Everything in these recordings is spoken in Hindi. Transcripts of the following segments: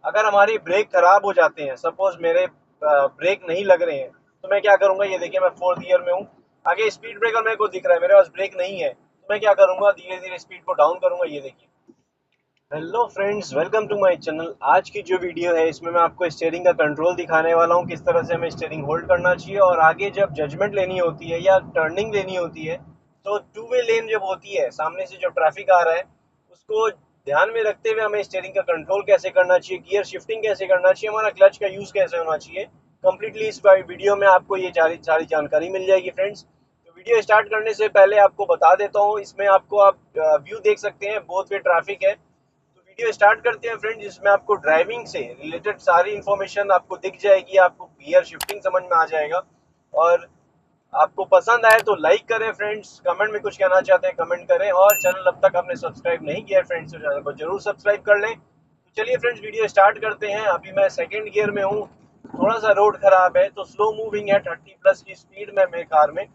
अगर हमारी ब्रेक खराब हो जाते हैं, सपोज मेरे ब्रेक नहीं लग रहे हैं, तो मैं क्या करूंगा, ये देखिए मैं 4th गियर में हूँ, आगे स्पीड ब्रेकर मेरे को दिख रहा है, मेरे पास ब्रेक नहीं है, तो मैं क्या करूंगा, धीरे धीरे स्पीड को डाउन करूंगा। ये देखिए। Hello friends, welcome to my channel. आज की जो वीडियो है इसमें मैं आपको स्टीयरिंग का कंट्रोल दिखाने वाला हूँ, किस तरह से हमें स्टीयरिंग होल्ड करना चाहिए, और आगे जब जजमेंट लेनी होती है या टर्निंग लेनी होती है, तो टू वे लेन जब होती है, सामने से जो ट्रैफिक आ रहा है उसको ध्यान में रखते हुए हमें स्टीयरिंग का कंट्रोल कैसे करना चाहिए, गियर शिफ्टिंग कैसे करना चाहिए, हमारा क्लच का यूज़ कैसे होना चाहिए, कम्प्लीटली इस वीडियो में आपको ये सारी सारी जानकारी मिल जाएगी फ्रेंड्स। तो वीडियो स्टार्ट करने से पहले आपको बता देता हूँ, इसमें आपको आप व्यू देख सकते हैं, बोथ वे ट्रैफिक है। तो वीडियो स्टार्ट करते हैं फ्रेंड्स, जिसमें आपको ड्राइविंग से रिलेटेड सारी इन्फॉर्मेशन आपको दिख जाएगी, आपको गियर शिफ्टिंग समझ में आ जाएगा। और आपको पसंद आए तो लाइक करें फ्रेंड्स, कमेंट में कुछ कहना चाहते हैं कमेंट करें, और चैनल अब तक आपने सब्सक्राइब नहीं किया है फ्रेंड्स तो चैनल को जरूर सब्सक्राइब कर लें। तो चलिए फ्रेंड्स, वीडियो स्टार्ट करते हैं। अभी मैं सेकंड गियर में हूँ, थोड़ा सा रोड खराब है तो स्लो मूविंग है, 30+ की स्पीड में मेरे कार में,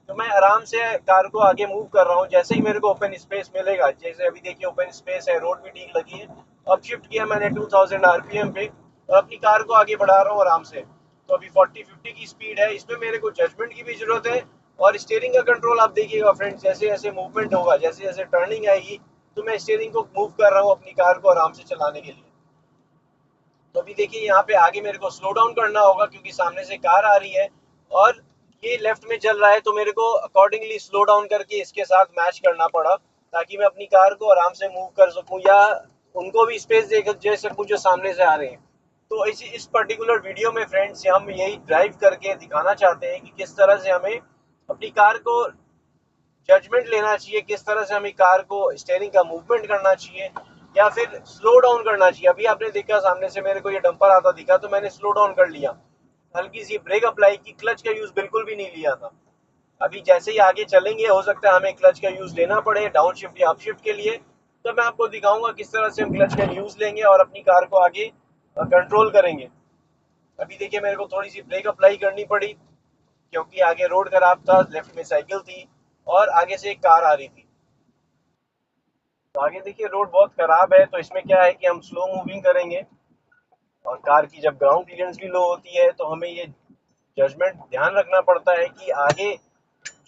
तो मैं आराम से कार को आगे मूव कर रहा हूँ। जैसे ही मेरे को ओपन स्पेस मिलेगा, जैसे अभी देखिए ओपन स्पेस है, रोड भी ठीक लगी है, अब शिफ्ट किया मैंने 2000 आरपीएम पे और अपनी कार को आगे बढ़ा रहा हूँ आराम से। तो अभी 40-50 की स्पीड है, इसमें मेरे को जजमेंट की भी जरूरत है। और स्टीयरिंग का कंट्रोल आप देखिएगा फ्रेंड्स, जैसे जैसे मूवमेंट होगा, जैसे जैसे टर्निंग आएगी, तो मैं स्टीयरिंग को मूव कर रहा हूँ अपनी कार को आराम से चलाने के लिए। तो अभी देखिए यहाँ पे आगे मेरे को स्लो डाउन करना होगा क्योंकि सामने से कार आ रही है, और ये लेफ्ट में चल रहा है, तो मेरे को अकॉर्डिंगली स्लो डाउन करके इसके साथ मैच करना पड़ा, ताकि मैं अपनी कार को आराम से मूव कर सकूं या उनको भी स्पेस दे सकूं जो सामने से आ रहे हैं। तो इस पर्टिकुलर वीडियो में फ्रेंड्स हम यही ड्राइव करके दिखाना चाहते हैं कि किस तरह से हमें अपनी कार को जजमेंट लेना चाहिए, किस तरह से हमें कार को स्टीयरिंग का मूवमेंट करना चाहिए या फिर स्लो डाउन करना चाहिए। अभी आपने देखा सामने से मेरे को ये डंपर आता दिखा तो मैंने स्लो डाउन कर लिया, हल्की सी ब्रेक अप्लाई की, क्लच का यूज बिल्कुल भी नहीं लिया था। अभी जैसे ही आगे चलेंगे हो सकता है हमें क्लच का यूज लेना पड़े डाउन शिफ्ट या अप शिफ्ट के लिए, तो मैं आपको दिखाऊंगा किस तरह से हम क्लच का यूज लेंगे और अपनी कार को आगे कंट्रोल करेंगे। अभी देखिए मेरे को थोड़ी सी ब्रेक अप्लाई करनी पड़ी क्योंकि आगे रोड खराब था, लेफ्ट में साइकिल थी और आगे से एक कार आ रही थी। तो आगे देखिए रोड बहुत खराब है, तो इसमें क्या है कि हम स्लो मूविंग करेंगे, और कार की जब ग्राउंड क्लियरेंस भी लो होती है तो हमें ये जजमेंट ध्यान रखना पड़ता है कि आगे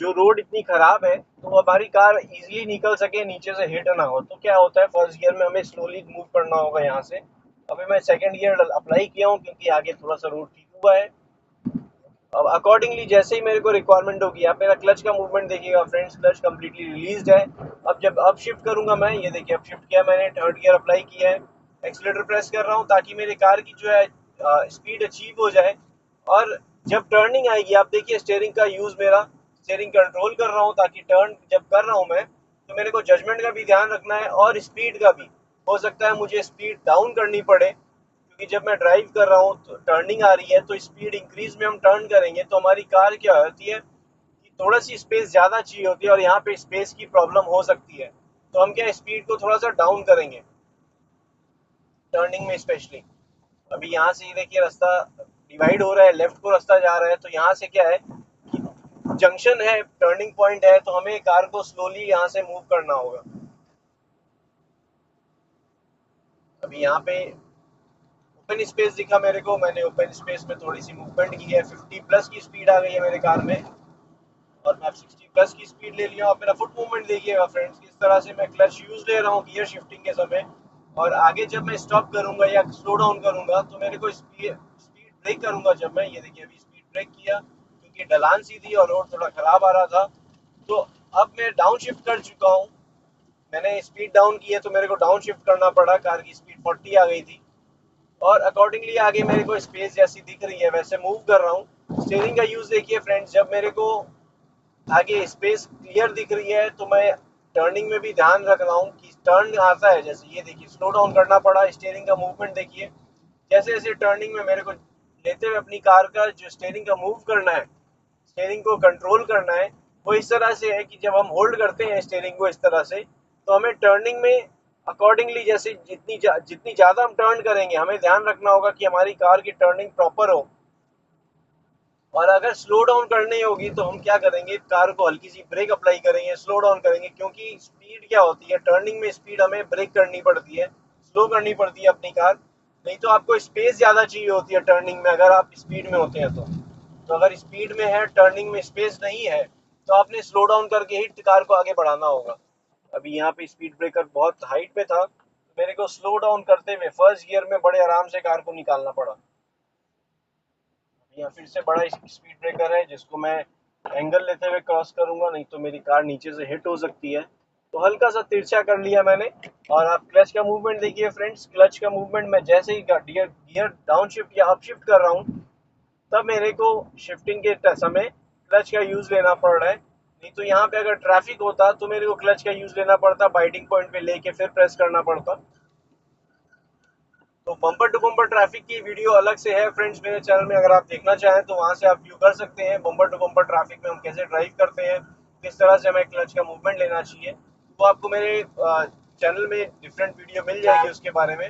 जो रोड इतनी खराब है तो हमारी कार इजीली निकल सके, नीचे से हिट ना हो। तो क्या होता है, फर्स्ट गियर में हमें स्लोली मूव करना होगा यहाँ से। अभी मैं सेकंड गियर अप्लाई किया हूँ क्योंकि आगे थोड़ा सा रोड ठीक हुआ है। अब अकॉर्डिंगली जैसे ही मेरे को रिक्वायरमेंट होगी, आप मेरा क्लच का मूवमेंट देखिएगा फ्रेंड्स, क्लच कम्प्लीटली रिलीज्ड है। अब जब अप शिफ्ट करूंगा मैं, ये देखिए अप शिफ्ट किया मैंने, थर्ड गियर अप्लाई किया है, एक्सीलेटर प्रेस कर रहा हूँ ताकि मेरी कार की जो है स्पीड अचीव हो जाए। और जब टर्निंग आएगी, आप देखिए स्टेयरिंग का यूज, मेरा स्टेयरिंग कंट्रोल कर रहा हूँ ताकि टर्न जब कर रहा हूँ मैं, तो मेरे को जजमेंट का भी ध्यान रखना है और स्पीड का भी। हो सकता है मुझे स्पीड डाउन करनी पड़े क्योंकि जब मैं ड्राइव कर रहा हूँ तो टर्निंग आ रही है, तो स्पीड इंक्रीज में हम टर्न करेंगे तो हमारी कार क्या होती है कि थोड़ा सी स्पेस ज़्यादा चाहिए होती है और यहाँ पे स्पेस की प्रॉब्लम हो सकती है। तो हम क्या स्पीड को थोड़ा सा डाउन करेंगे टर्निंग में स्पेशली। अभी यहाँ से ये देखिए रास्ता डिवाइड हो रहा है, लेफ्ट को रास्ता जा रहा है, तो यहाँ से क्या है कि जंक्शन है, टर्निंग पॉइंट है, तो हमें कार को स्लोली यहाँ से मूव करना होगा। अभी यहाँ पे ओपन स्पेस दिखा मेरे को, मैंने ओपन स्पेस में थोड़ी सी मूवमेंट की है, 50+ की स्पीड आ गई है मेरे कार में, और मैं 60+ की स्पीड ले लिया। आप मेरा फुट मूवमेंट देखिएगा फ्रेंड्स, किस तरह से मैं क्लच यूज ले रहा हूँ गियर शिफ्टिंग के समय। और आगे जब मैं स्टॉप करूंगा या स्लो डाउन करूंगा तो मेरे को स्पीड स्पीड ब्रेक करूंगा जब मैं, ये देखिए अभी स्पीड ब्रेक किया क्योंकि ढलान सी थी और रोड थोड़ा खराब आ रहा था। तो अब मैं डाउन शिफ्ट कर चुका हूँ, मैंने स्पीड डाउन की है तो मेरे को डाउन शिफ्ट करना पड़ा, कार की स्पीड 40 आ गई थी, और अकॉर्डिंगली आगे मेरे को स्पेस जैसी दिख रही है वैसे मूव कर रहा हूँ। स्टीयरिंग का यूज देखिए फ्रेंड्स, जब मेरे को आगे स्पेस क्लियर दिख रही है तो मैं टर्निंग में भी ध्यान रख रहा हूँ कि टर्न आता है, जैसे ये देखिए स्लो डाउन करना पड़ा। स्टीयरिंग का मूवमेंट देखिए, जैसे जैसे टर्निंग में मेरे को लेते हुए अपनी कार का जो स्टीयरिंग का मूव करना है, स्टीयरिंग को कंट्रोल करना है, वो इस तरह से है कि जब हम होल्ड करते हैं स्टीयरिंग को इस तरह से, तो हमें टर्निंग में अकॉर्डिंगली जैसे जितनी ज़्यादा हम टर्न करेंगे, हमें ध्यान रखना होगा कि हमारी कार की टर्निंग प्रॉपर हो। और अगर स्लो डाउन करनी होगी तो हम क्या करेंगे, कार को हल्की सी ब्रेक अप्लाई करेंगे, स्लो डाउन करेंगे, क्योंकि स्पीड क्या होती है, टर्निंग में स्पीड हमें ब्रेक करनी पड़ती है, स्लो करनी पड़ती है अपनी कार। नहीं तो आपको स्पेस ज़्यादा चाहिए होती है टर्निंग में, अगर आप स्पीड में होते हैं तो अगर स्पीड में है, टर्निंग में स्पेस नहीं है, तो आपने स्लो डाउन करके ही कार को आगे बढ़ाना होगा। अभी यहाँ पे स्पीड ब्रेकर बहुत हाइट पे था, तो मेरे को स्लो डाउन करते हुए फर्स्ट गियर में बड़े आराम से कार को निकालना पड़ा। यहाँ फिर से बड़ा स्पीड ब्रेकर है जिसको मैं एंगल लेते हुए क्रॉस करूंगा, नहीं तो मेरी कार नीचे से हिट हो सकती है। तो हल्का सा तिरछा कर लिया मैंने। और आप क्लच का मूवमेंट देखिए फ्रेंड्स, क्लच का मूवमेंट मैं जैसे ही गियर गियर डाउन शिफ्ट या अप शिफ्ट कर रहा हूँ, तब मेरे को शिफ्टिंग के समय क्लच का यूज लेना पड़ रहा है। नहीं तो यहाँ पे अगर ट्रैफिक होता तो मेरे को क्लच का यूज लेना पड़ता, बाइटिंग पॉइंट पे लेके फिर प्रेस करना पड़ता। तो बम्पर टू बम्पर ट्रैफिक की वीडियो अलग से है फ्रेंड्स मेरे चैनल में, अगर आप देखना चाहें तो वहां से आप व्यू कर सकते हैं। बम्पर टू बम्पर ट्रैफिक में हम कैसे ड्राइव करते हैं, किस तरह से हमें क्लच का मूवमेंट लेना चाहिए, तो आपको मेरे चैनल में डिफरेंट वीडियो मिल जाएगी उसके बारे में।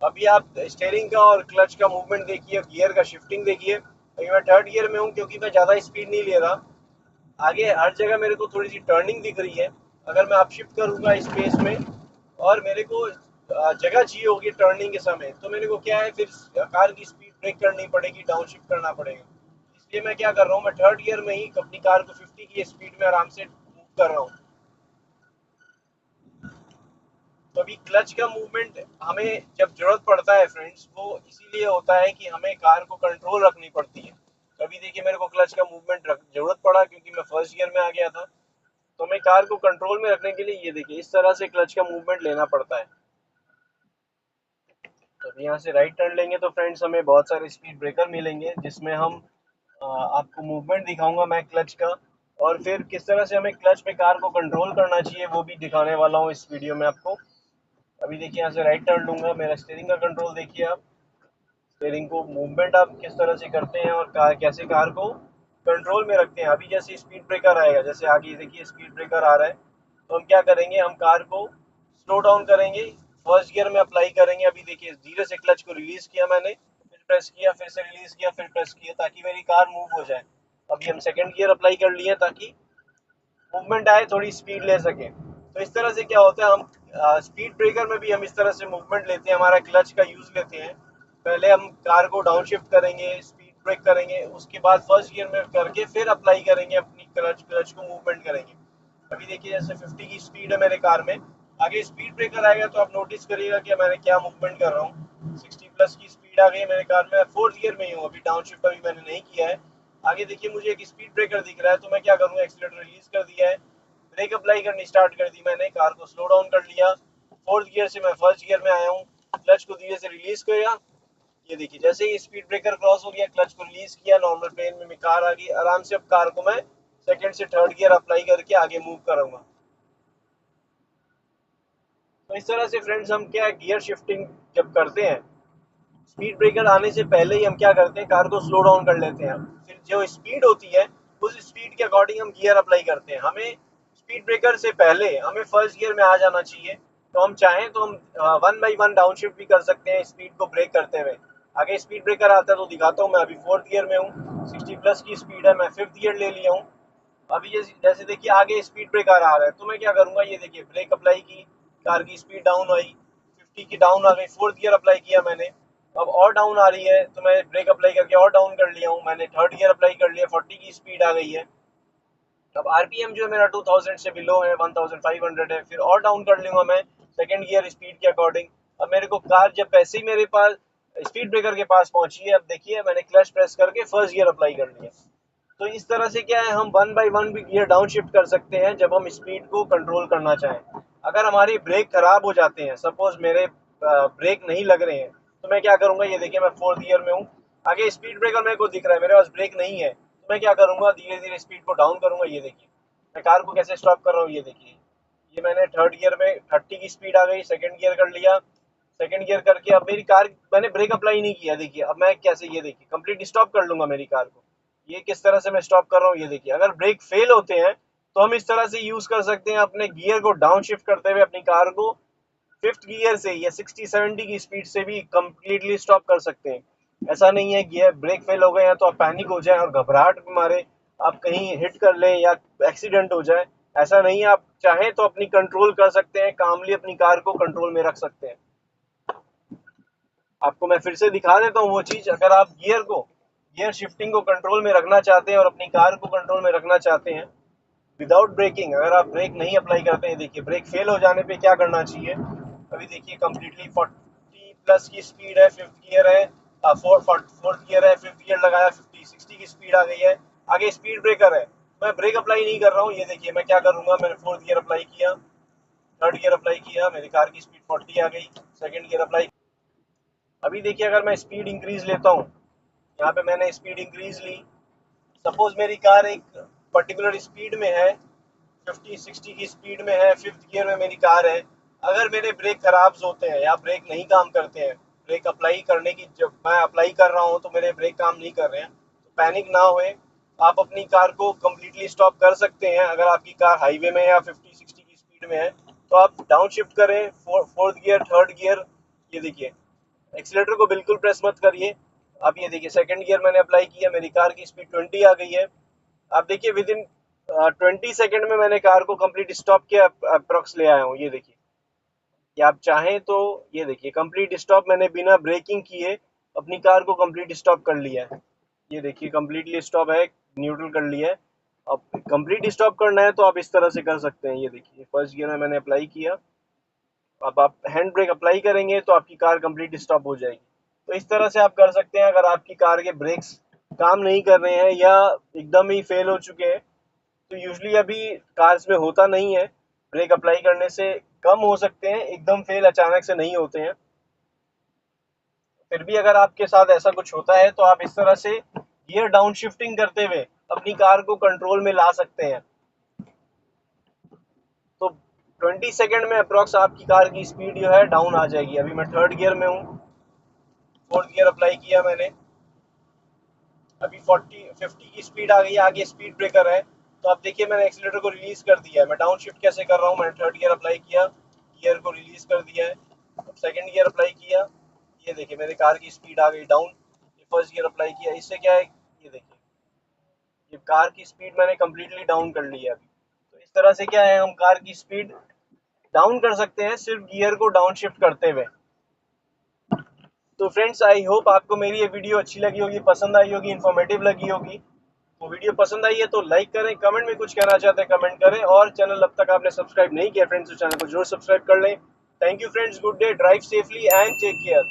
अभी आप स्टेयरिंग का और क्लच का मूवमेंट देखिए, गियर का शिफ्टिंग देखिए। अभी मैं थर्ड गियर में हूँ क्योंकि मैं ज़्यादा स्पीड नहीं ले रहा। आगे हर जगह मेरे को थोड़ी सी टर्निंग दिख रही है। अगर मैं अप शिफ्ट करूंगा स्पेस में और मेरे को जगह चाहिए होगी टर्निंग के समय, तो मेरे को क्या है, फिर कार की स्पीड ब्रेक करनी पड़ेगी, डाउन शिफ्ट करना पड़ेगा। इसलिए मैं क्या कर रहा हूँ, मैं थर्ड गियर में ही अपनी कार को 50 की स्पीड में आराम से मूव कर रहा हूँ। तो अभी क्लच का मूवमेंट हमें जब जरूरत पड़ता है फ्रेंड्स, वो इसीलिए होता है कि हमें कार को कंट्रोल रखनी पड़ती है। कभी देखिए मेरे को क्लच का मूवमेंट जरूरत पड़ा क्योंकि मैं फर्स्ट गियर में आ गया था, तो हमें कार को कंट्रोल में रखने के लिए ये देखिए इस तरह से क्लच का मूवमेंट लेना पड़ता है। तो अभी यहाँ से राइट टर्न लेंगे तो फ्रेंड्स हमें बहुत सारे स्पीड ब्रेकर मिलेंगे, जिसमें हम आपको मूवमेंट दिखाऊंगा मैं क्लच का, और फिर किस तरह से हमें क्लच पे कार को कंट्रोल करना चाहिए वो भी दिखाने वाला हूँ इस वीडियो में आपको। अभी देखिए यहाँ से राइट टर्न लूंगा, मेरा स्टीयरिंग का कंट्रोल देखिए आप। स्टीयरिंग को मूवमेंट आप किस तरह से करते हैं और कैसे कार को कंट्रोल में रखते हैं। अभी जैसे स्पीड ब्रेकर आएगा, जैसे आगे देखिए स्पीड ब्रेकर आ रहा है, तो हम क्या करेंगे, हम कार को स्लो डाउन करेंगे, फर्स्ट गियर में अप्लाई करेंगे। अभी देखिए धीरे से क्लच को रिलीज किया मैंने, फिर प्रेस किया, फिर से रिलीज किया, फिर प्रेस किया, ताकि मेरी कार मूव हो जाए। अभी हम सेकंड गियर अप्लाई कर लिए ताकि मूवमेंट आए, थोड़ी स्पीड ले सके। तो इस तरह से क्या होता है, हम स्पीड ब्रेकर में भी हम इस तरह से मूवमेंट लेते हैं, हमारा क्लच का यूज लेते हैं। पहले हम कार को डाउन शिफ्ट करेंगे, स्पीड ब्रेक करेंगे, उसके बाद फर्स्ट गियर में करके फिर अप्लाई करेंगे अपनी क्लच क्लच को मूवमेंट करेंगे। अभी देखिए जैसे 50 की स्पीड है मेरे कार में, आगे स्पीड ब्रेकर आएगा तो आप नोटिस करिएगा कि मैं क्या मूवमेंट कर रहा हूँ। 60 प्लस की स्पीड आ गई है मेरे कार में, फोर्थ गियर में ही हूँ, अभी डाउन शिफ्ट अभी मैंने नहीं किया है। आगे देखिए मुझे एक स्पीड ब्रेकर दिख रहा है, तो मैं क्या करूँगा, एक्सीलेटर रिलीज कर दिया है, ब्रेक अप्लाई करनी स्टार्ट कर दी मैंने, कार को स्लो डाउन कर लिया, फोर्थ गियर से मैं फर्स्ट गियर में आया हूँ, क्लच को धीरे से रिलीज किया। ये देखिए जैसे ही स्पीड ब्रेकर क्रॉस हो गया, क्लच को रिलीज किया, नॉर्मल प्लेन में कार आ गई आराम से। अब कार को मैं सेकंड से थर्ड गियर अप्लाई करके आगे मूव करूंगा। तो इस तरह से फ्रेंड्स हम क्या गियर शिफ्टिंग जब करते हैं, स्पीड ब्रेकर आने से पहले ही हम क्या करते हैं, कार को स्लो डाउन कर लेते हैं। फिर जो स्पीड होती है उस स्पीड के अकॉर्डिंग हम गियर अप्लाई करते हैं। हमें स्पीड ब्रेकर से पहले हमें फर्स्ट गियर में आ जाना चाहिए। तो हम चाहें तो हम one by one down shift भी कर सकते हैं स्पीड को ब्रेक करते हुए। आगे स्पीड ब्रेकर आता है तो दिखाता हूँ, मैं अभी फोर्थ गियर में हूँ, 60 प्लस की स्पीड है, मैं फिफ्थ गियर ले लिया हूँ। अभी जैसे जैसे देखिए आगे स्पीड ब्रेकर आ रहा है, तो मैं क्या करूंगा, ये देखिए ब्रेक अप्लाई की, कार की स्पीड डाउन आई, 50 की डाउन आ गई, फोर्थ गियर अप्लाई किया मैंने। अब और डाउन आ रही है तो मैं ब्रेक अप्लाई करके और डाउन कर लिया हूँ मैंने, थर्ड गियर अप्लाई कर लिया, 40 की स्पीड आ गई है। अब आरपीएम जो है मेरा 2000 से बिलो है, 1500 है, फिर और डाउन कर लूंगा मैं सेकंड गियर स्पीड के अकॉर्डिंग। अब मेरे को कार जब पैसे ही मेरे पास स्पीड ब्रेकर के पास पहुंची है, अब देखिए मैंने क्लच प्रेस करके फर्स्ट गियर अप्लाई कर लिया। तो इस तरह से क्या है, हम वन बाई वन भी गियर डाउन शिफ्ट कर सकते हैं जब हम स्पीड को कंट्रोल करना चाहें। अगर हमारी ब्रेक खराब हो जाते हैं, सपोज मेरे ब्रेक नहीं लग रहे हैं, तो मैं क्या करूंगा, ये देखिए मैं फोर्थ गियर में हूँ, आगे स्पीड ब्रेकर मेरे को दिख रहा है, मेरे पास ब्रेक नहीं है, तो मैं क्या करूंगा, धीरे धीरे स्पीड को डाउन करूंगा। ये देखिए मैं कार को कैसे स्टॉप कर रहा हूँ, ये देखिए, ये मैंने थर्ड गियर में 30 की स्पीड आ गई, सेकंड गियर कर लिया, सेकंड गियर करके अब मेरी कार, मैंने ब्रेक अप्लाई नहीं किया, देखिए अब मैं कैसे, ये देखिए कंप्लीट स्टॉप कर लूंगा मेरी कार को। ये किस तरह से मैं स्टॉप कर रहा हूँ, ये देखिए। अगर ब्रेक फेल होते हैं तो हम इस तरह से यूज कर सकते हैं, अपने गियर को डाउन शिफ्ट करते हुए अपनी कार को फिफ्थ गियर से या 60-70 की स्पीड से भी कंप्लीटली स्टॉप कर सकते हैं। ऐसा नहीं है गियर ब्रेक फेल हो गए हैं तो आप पैनिक हो जाए और घबराहट के मारे आप कहीं हिट कर लें या एक्सीडेंट हो जाए, ऐसा नहीं है। आप चाहें तो अपनी कंट्रोल कर सकते हैं, कामली अपनी कार को कंट्रोल में रख सकते हैं। आपको मैं फिर से दिखा देता हूँ वो चीज़। अगर आप गियर शिफ्टिंग को कंट्रोल में रखना चाहते हैं और अपनी कार को कंट्रोल में रखना चाहते हैं विदाउट ब्रेकिंग, अगर आप ब्रेक नहीं अप्लाई करते हैं, देखिए ब्रेक फेल हो जाने पे क्या करना चाहिए। अभी देखिए कंप्लीटली 40 प्लस की स्पीड है, फिफ्थ गियर है, फोर्थ गियर है, फिफ्थ गियर लगाया, 50-60 की स्पीड आ गई है, आगे स्पीड ब्रेकर है, मैं ब्रेक अप्लाई नहीं कर रहा हूँ। ये देखिए मैं क्या करूँगा, मैंने फोर्थ गियर अप्लाई किया, थर्ड गियर अप्लाई किया, मेरी कार की स्पीड 40 आ गई, सेकंड गियर अप्लाई। अभी देखिए अगर मैं स्पीड इंक्रीज लेता हूँ, यहाँ पे मैंने स्पीड इंक्रीज ली, सपोज मेरी कार एक पर्टिकुलर स्पीड में है, 50-60 की स्पीड में है, फिफ्थ गियर में मेरी कार है। अगर मेरे ब्रेक खराब होते हैं या ब्रेक नहीं काम करते हैं, ब्रेक अप्लाई करने की जब मैं अप्लाई कर रहा हूँ तो मेरे ब्रेक काम नहीं कर रहे हैं, तो पैनिक ना होए, आप अपनी कार को कम्प्लीटली स्टॉप कर सकते हैं। अगर आपकी कार हाईवे में या 50-60 की स्पीड में है तो आप डाउन शिफ्ट करें, फोर्थ गियर, थर्ड गियर। ये देखिए एक्सीलेटर को बिल्कुल प्रेस मत करिए। अब ये देखिए सेकंड गियर मैंने अप्लाई किया, मेरी कार की स्पीड 20 आ गई है। आप देखिए विद इन 20 सेकेंड में मैंने कार को कंप्लीट स्टॉप किया, अप्रोक्स ले आया हूँ। ये देखिए कि आप चाहें तो ये देखिए कंप्लीट स्टॉप मैंने बिना ब्रेकिंग किए अपनी कार को कंप्लीट स्टॉप कर लिया है। ये देखिए कंप्लीटली स्टॉप है, न्यूट्रल कर लिया है। अब कंप्लीट स्टॉप करना है तो आप इस तरह से कर सकते हैं। ये देखिए फर्स्ट गियर में मैंने अप्लाई किया, अब आप हैंड ब्रेक अप्लाई करेंगे तो आपकी कार कंप्लीट स्टॉप हो जाएगी। तो इस तरह से आप कर सकते हैं। अगर आपकी कार के ब्रेक्स काम नहीं कर रहे हैं या एकदम ही फेल हो चुके हैं, तो यूजुअली अभी कार्स में होता नहीं है, ब्रेक अप्लाई करने से कम हो सकते हैं, एकदम फेल अचानक से नहीं होते हैं। फिर भी अगर आपके साथ ऐसा कुछ होता है तो आप इस तरह से गियर डाउन शिफ्टिंग करते हुए अपनी कार को कंट्रोल में ला सकते हैं। तो 20 सेकेंड में अप्रोक्स आपकी कार की स्पीड जो है डाउन आ जाएगी। अभी मैं थर्ड गियर में हूँ, फोर्थ गियर अप्लाई किया मैंने, अभी 40-50 की स्पीड आ गई है, आगे स्पीड ब्रेकर है। तो आप देखिए मैंने एक्सीलेटर को रिलीज कर दिया है। मैं डाउन शिफ्ट कैसे कर रहा हूँ, मैंने थर्ड गियर अप्लाई किया, गियर को रिलीज कर दिया है, अब सेकंड गियर अप्लाई किया, ये देखिए मेरे कार की स्पीड आ गई डाउन। ये फर्स्ट गियर अप्लाई किया, इससे क्या है, ये देखिए ये कार की स्पीड मैंने कम्प्लीटली डाउन कर ली है अभी। तो इस तरह से क्या है, हम कार की स्पीड डाउन कर सकते हैं सिर्फ गियर को डाउन शिफ्ट करते हुए। तो फ्रेंड्स आई होप आपको मेरी ये वीडियो अच्छी लगी होगी, पसंद आई होगी, इन्फॉर्मेटिव लगी होगी। तो वीडियो पसंद आई है तो लाइक करें, कमेंट में कुछ कहना चाहते हैं कमेंट करें, और चैनल अब तक आपने सब्सक्राइब नहीं किया फ्रेंड्स तो चैनल को जरूर सब्सक्राइब कर लें। Thank you friends, good day, drive safely and take care.